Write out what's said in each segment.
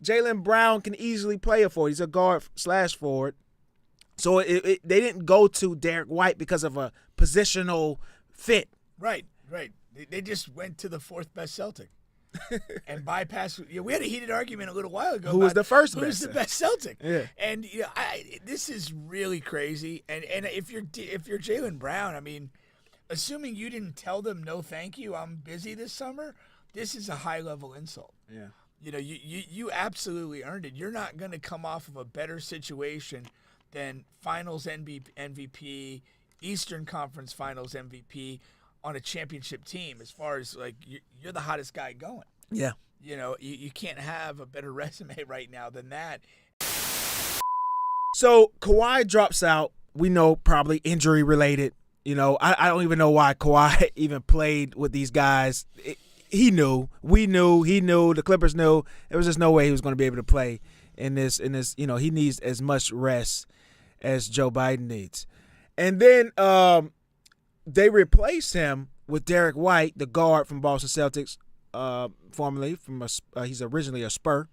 Jaylen Brown can easily play a forward. He's a guard / forward. So they didn't go to Derek White because of a positional fit. Right. They just went to the fourth best Celtic and bypassed. We had a heated argument a little while ago. Who was the first best? Who's the best Celtic? Yeah. And this is really crazy. And if you're Jaylen Brown, I mean, assuming you didn't tell them no, thank you, I'm busy this summer. This is a high level insult. Yeah. You absolutely earned it. You're not going to come off of a better situation than Finals MVP, Eastern Conference Finals MVP on a championship team. As far as like you're the hottest guy going. Yeah. You can't have a better resume right now than that. So Kawhi drops out. We know probably injury related. I don't even know why Kawhi even played with these guys. He knew. We knew. He knew. The Clippers knew. There was just no way he was going to be able to play in this. He needs as much rest as Joe Biden needs. And then they replaced him with Derek White, the guard from Boston Celtics, formerly from he's originally a Spur.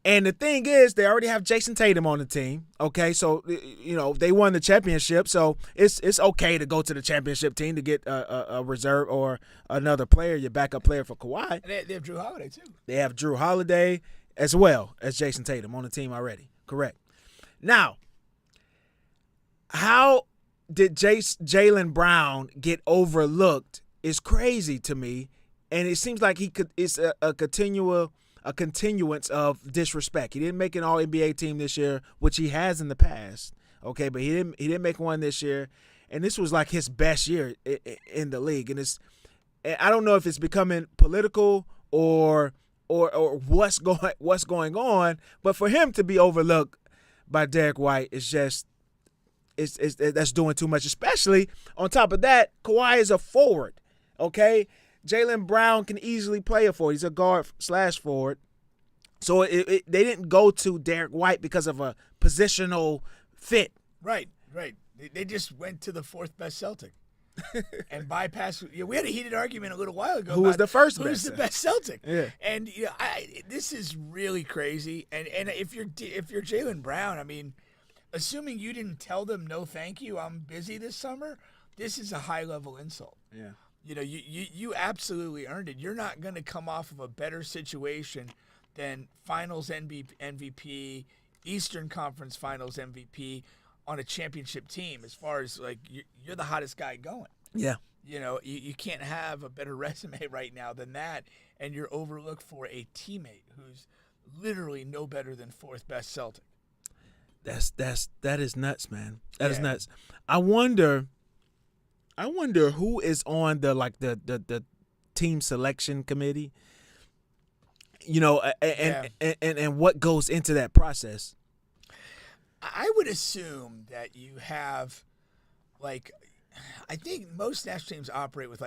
And the thing is, they already have Jason Tatum on the team. Okay, so they won the championship, so it's okay to go to the championship team to get a reserve or another player, your backup player for Kawhi. And they have Drew Holiday too. They have Drew Holiday as well as Jason Tatum on the team already. Correct. Now, how did Jaylen Brown get overlooked is crazy to me, and it seems like it's a continuance of disrespect. He didn't make an All-NBA team this year, which he has in the past. Okay, but he didn't make one this year, and this was like his best year in the league. And I don't know if it's becoming political or what's going on, but for him to be overlooked by Derek White is just that's doing too much. Especially on top of that, Kawhi is a forward. Okay. Jaylen Brown can easily play a forward. He's a guard / forward. So they didn't go to Derek White because of a positional fit. Right. They just went to the fourth best Celtic and bypassed. We had a heated argument a little while ago. Who was the first best? Who's the best Celtic? Yeah. And this is really crazy. And if you're Jaylen Brown, I mean, assuming you didn't tell them no, thank you, I'm busy this summer. This is a high level insult. Yeah. You absolutely earned it. You're not going to come off of a better situation than Finals MVP, Eastern Conference Finals MVP on a championship team. As far as like you're the hottest guy going. Yeah. You can't have a better resume right now than that, and you're overlooked for a teammate who's literally no better than fourth best Celtic. That is nuts, man. That is nuts. I wonder who is on the team selection committee. And what goes into that process. I would assume that you have, I think most national teams operate with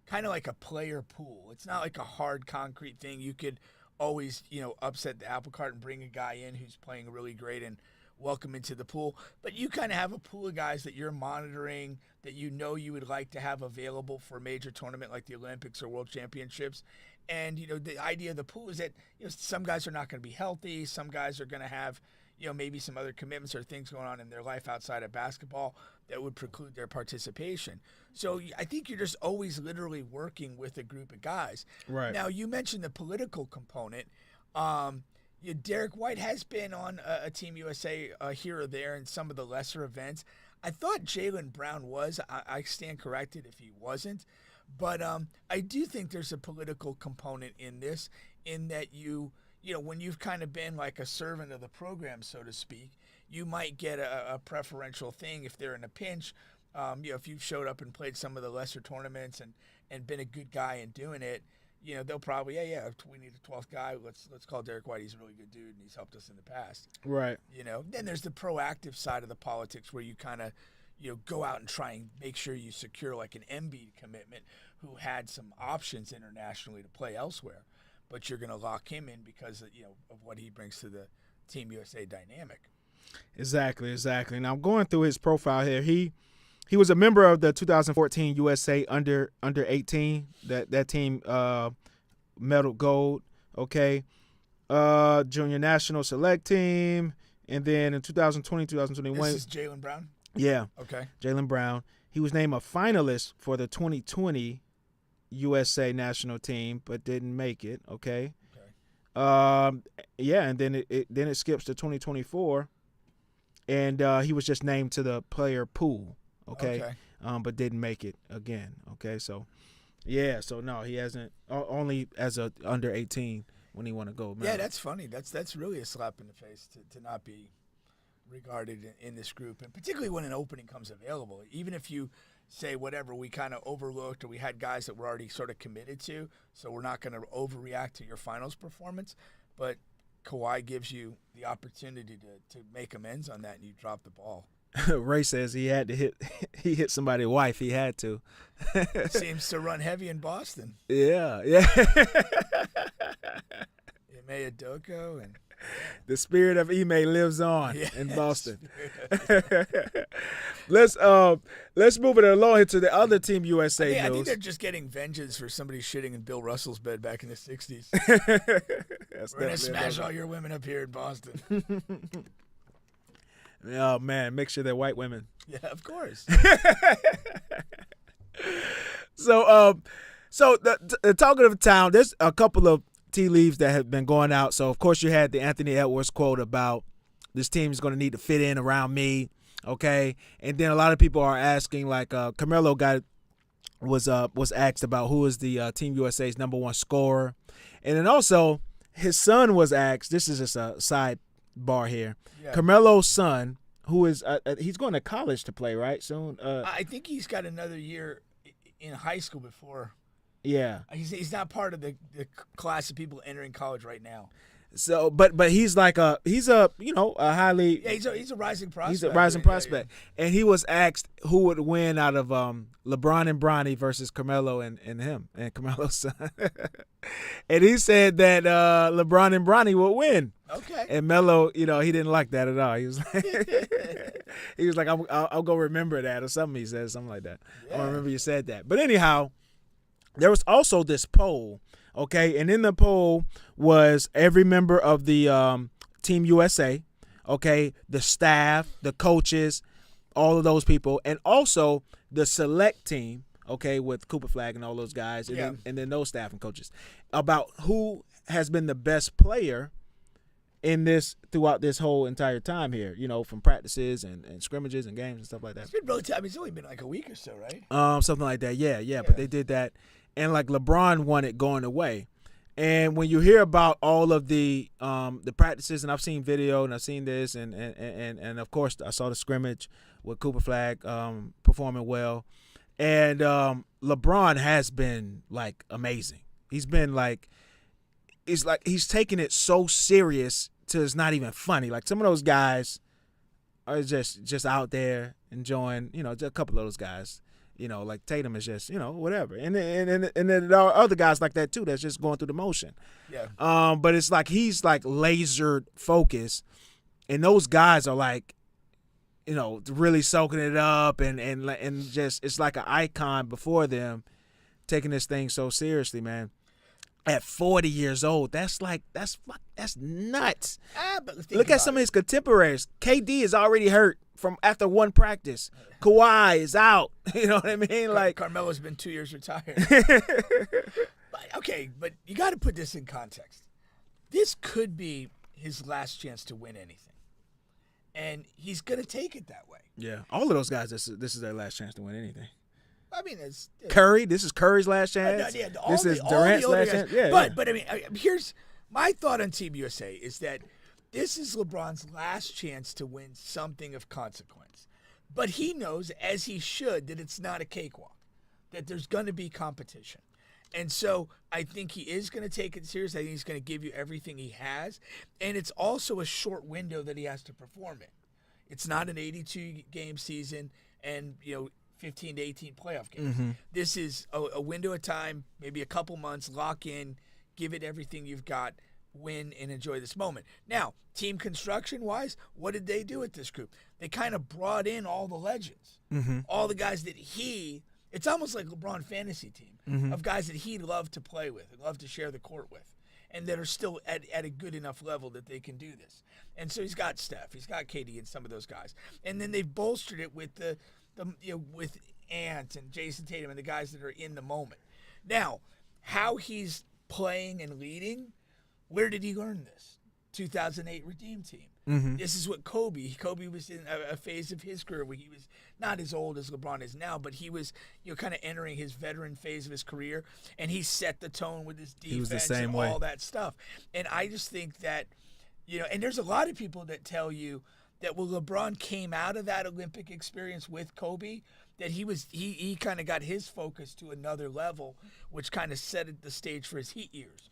kind of like a player pool. It's not like a hard concrete thing. You could always, upset the apple cart and bring a guy in who's playing really great and welcome into the pool. But you kind of have a pool of guys that you're monitoring that you would like to have available for a major tournament like the Olympics or World Championships. And, the idea of the pool is that, some guys are not going to be healthy. Some guys are going to have, maybe some other commitments or things going on in their life outside of basketball that would preclude their participation. So I think you're just always literally working with a group of guys. Right. Now, you mentioned the political component. Derek White has been on a Team USA here or there in some of the lesser events. I thought Jaylen Brown was. I stand corrected if he wasn't. But I do think there's a political component in this, in that when you've kind of been like a servant of the program, so to speak, you might get a preferential thing if they're in a pinch. If you've showed up and played some of the lesser tournaments and been a good guy in doing it, they'll probably, we need a 12th guy. Let's call Derek White. He's a really good dude, and he's helped us in the past. Right. Then there's the proactive side of the politics where you kind of, go out and try and make sure you secure like an Embiid commitment who had some options internationally to play elsewhere, but you're going to lock him in because of what he brings to the Team USA dynamic. Exactly. Now I'm going through his profile here. He was a member of the 2014 USA under 18. That team medal gold. Okay. Junior National Select Team. And then in 2020, 2021. This is Jaylen Brown? Yeah. Okay. Jaylen Brown. He was named a finalist for the 2020 USA national team, but didn't make it. Okay. Yeah, and then it skips to 2024, and he was just named to the player pool. Okay. But didn't make it again. Okay. So, yeah. So no, he hasn't. Only as a under 18 when he want to go. Yeah, that's funny. That's really a slap in the face to not be regarded in this group, and particularly when an opening comes available. Even if you say whatever, we kind of overlooked or we had guys that we're already sort of committed to, so we're not going to overreact to your finals performance. But Kawhi gives you the opportunity to make amends on that, and you drop the ball. Ray says he hit somebody's wife. He had to. Seems to run heavy in Boston. Yeah. Ime Udoka and the spirit of Ime lives on in Boston. Let's move it along into the other Team USA news. I think they're just getting vengeance for somebody shitting in Bill Russell's bed back in the 60s. We're going to smash all your women up here in Boston. Oh, man, make sure they're white women. Yeah, of course. So the talking of town, there's a couple of tea leaves that have been going out. So, of course, you had the Anthony Edwards quote about this team is going to need to fit in around me, okay? And then a lot of people are asking, like Carmelo was asked about who is the Team USA's number one scorer. And then also his son was asked, this is just a sidebar here, Carmelo's son, who is he's going to college to play, right, soon? I think he's got another year in high school before. Yeah, he's not part of the class of people entering college right now. So, but he's like he's a highly he's a rising prospect. He's a rising prospect, and he was asked who would win out of LeBron and Bronny versus Carmelo and him and Carmelo's son, and he said that LeBron and Bronny would win. Okay. And Melo, he didn't like that at all. He was like, I'll go remember that or something. He said something like that. Yeah. I remember you said that. But anyhow, there was also this poll, okay, and in the poll was every member of the Team USA, okay, the staff, the coaches, all of those people, and also the select team, okay, with Cooper Flag and all those guys, and then those staff and coaches, about who has been the best player in this throughout this whole entire time here, from practices and scrimmages and games and stuff like that. It's been relative. I mean, it's only been like a week or so, right? Something like that. Yeah. But they did that, and like LeBron won it going away. And when you hear about all of the practices, and I've seen video and I've seen this, and of course I saw the scrimmage with Cooper Flag performing well, and LeBron has been like amazing. He's been like, it's like he's taking it so serious to it's not even funny. Like some of those guys are just out there enjoying, just a couple of those guys. Like Tatum is just, whatever. And then there are other guys like that too that's just going through the motion. Yeah. But it's like he's like lasered focused, and those guys are like, really soaking it up and just it's like an icon before them, taking this thing so seriously, man. At 40 years old, that's nuts. But look at some of his contemporaries. KD is already hurt from after one practice. Kawhi is out. You know what I mean? Like Carmelo's been 2 years retired. But you got to put this in context. This could be his last chance to win anything, and he's gonna take it that way. Yeah, all of those guys. This is their last chance to win anything. I mean, it's Curry. This is Curry's last chance. This is Durant's last chance. Yeah, but I mean, here's my thought on Team USA is that this is LeBron's last chance to win something of consequence. But he knows, as he should, that it's not a cakewalk, that there's going to be competition. And so I think he is going to take it serious. I think he's going to give you everything he has. And it's also a short window that he has to perform in. It's not an 82-game season and, 15 to 18 playoff games. Mm-hmm. This is a window of time, maybe a couple months, lock in, give it everything you've got, win, and enjoy this moment. Now, team construction-wise, what did they do with this group? They kind of brought in all the legends, all the guys that it's almost like LeBron fantasy team of guys that he loved to play with and loved to share the court with. and that are still at a good enough level that they can do this. And so he's got Steph, he's got KD, and some of those guys, and then they've bolstered it with the with Ant and Jason Tatum and the guys that are in the moment. Now, how he's playing and leading, where did he learn this? 2008 Redeem Team. Mm-hmm. This is what Kobe was in a phase of his career where he was not as old as LeBron is now, but he was kind of entering his veteran phase of his career, and he set the tone with his defense, He was the same and way. all that stuff. And I just think that, and there's a lot of people that tell you that when LeBron came out of that Olympic experience with Kobe, that he kind of got his focus to another level, which kind of set the stage for his Heat years.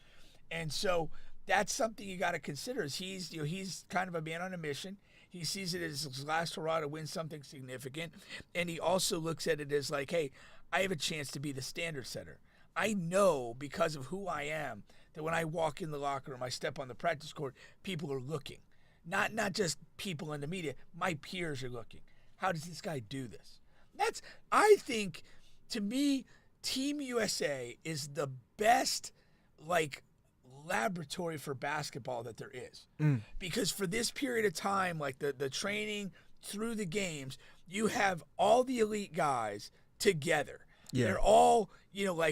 And so that's something you got to consider. Is he's kind of a man on a mission. He sees it as his last hurrah to win something significant, and he also looks at it as like, hey, I have a chance to be the standard setter. I know because of who I am that when I walk in the locker room, I step on the practice court, people are looking. Not just people in the media. My peers are looking. How does this guy do this? I think, to me, Team USA is the best, laboratory for basketball that there is. Because for this period of time, the training through the games, you have all the elite guys together. Yeah. They're all,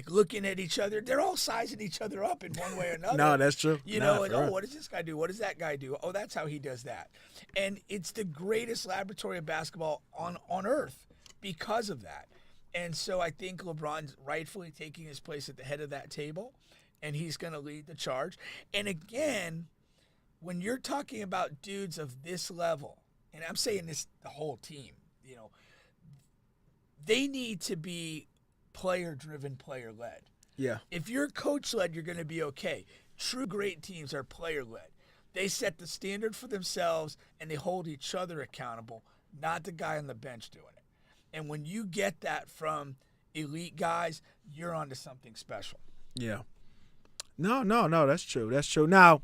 looking at each other. They're all sizing each other up in one way or another. No, that's true. What does this guy do? What does that guy do? Oh, that's how he does that. And it's the greatest laboratory of basketball on earth because of that. And so I think LeBron's rightfully taking his place at the head of that table, and he's going to lead the charge. And again, when you're talking about dudes of this level, and I'm saying this, the whole team, they need to be player-driven, player-led. Yeah. If you're coach-led, you're going to be okay. True great teams are player-led. They set the standard for themselves, and they hold each other accountable, not the guy on the bench doing it. And when you get that from elite guys, you're onto something special. Yeah. No, that's true. That's true. Now,